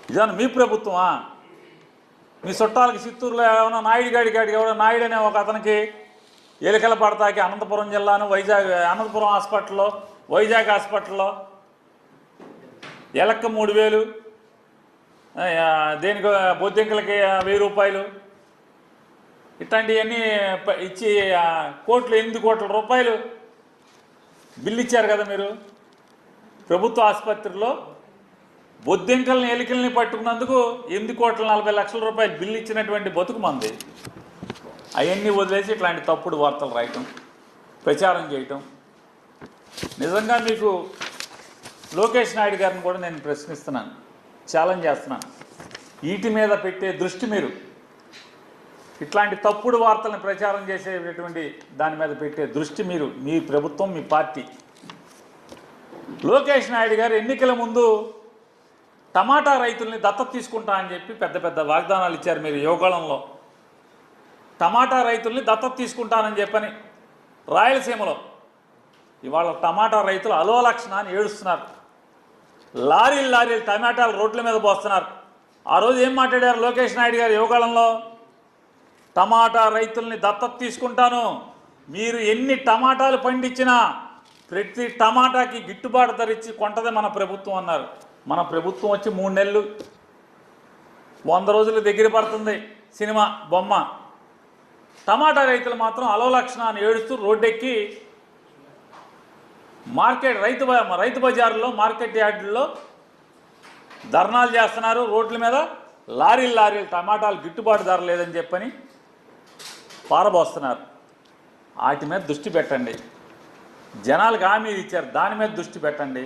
ఇదేమన్నా మీ ప్రభుత్వమా? మీ చుట్టాలకి చిత్తూరులో ఏమైనా నాయుడు గాడికి ఎవడో నాయుడు అనే ఒక అతనికి ఎలికల పడతాకి అనంతపురం జిల్లాను అనంతపురం హాస్పిటల్లో, వైజాగ్ హాస్పిటల్లో ఎలక్క 3000, దేనికి బొద్దింకలకి 1000 రూపాయలు, ఇట్లాంటివన్నీ ఇచ్చి కోట్లు 8 కోట్ల రూపాయలు బిల్లు ఇచ్చారు కదా మీరు. ప్రభుత్వ ఆసుపత్రిలో బొద్దింకల్ని ఎలికల్ని పట్టుకున్నందుకు 8,40,00,000 రూపాయలు బిల్లు ఇచ్చినటువంటి బతుకు మంది. అవన్నీ వదిలేసి ఇట్లాంటి తప్పుడు వార్తలు రాయటం, ప్రచారం చేయటం. నిజంగా మీకు లోకేష్ నాయుడు గారిని కూడా నేను ప్రశ్నిస్తున్నాను, ఛాలెంజ్ చేస్తున్నాను. వీటి మీద పెట్టే దృష్టి, మీరు ఇట్లాంటి తప్పుడు వార్తలను ప్రచారం చేసేటటువంటి దాని మీద పెట్టే దృష్టి మీరు, మీ ప్రభుత్వం, మీ పార్టీ. లోకేష్ నాయుడు గారు ఎన్నికల ముందు టమాటా రైతుల్ని దత్తత తీసుకుంటా అని చెప్పి పెద్ద పెద్ద వాగ్దానాలు ఇచ్చారు మీరు యువకాలంలో. టమాటా రైతుల్ని దత్తత తీసుకుంటానని చెప్పని రాయలసీమలో ఇవాళ టమాటా రైతులు అలోలక్షణ అని ఏడుస్తున్నారు. లారీలు టమాటాలు రోడ్ల మీద పోస్తున్నారు. ఆ రోజు ఏం మాట్లాడారు లోకేష్ నాయుడు గారు యువకాలంలో? టమాటా రైతుల్ని దత్తత తీసుకుంటాను, మీరు ఎన్ని టమాటాలు పండించినా ప్రతి టమాటాకి గిట్టుబాటు ధర ఇచ్చి కొంటదే మన ప్రభుత్వం అన్నారు. మన ప్రభుత్వం వచ్చి 3 నెలలు, 100 రోజులు దగ్గర పడుతుంది సినిమా బొమ్మ. టమాటా రైతులు మాత్రం అలోలక్షణ అని ఏడుస్తూ రోడ్డెక్కి రైతు బజారులో, మార్కెట్ యార్డుల్లో ధర్నాలు చేస్తున్నారు. రోడ్ల మీద లారీలు టమాటాలు గిట్టుబాటు ధర లేదని చెప్పని పారబోస్తున్నారు. వాటి మీద దృష్టి పెట్టండి. జనాలకు హామీ ఇచ్చారు, దాని మీద దృష్టి పెట్టండి.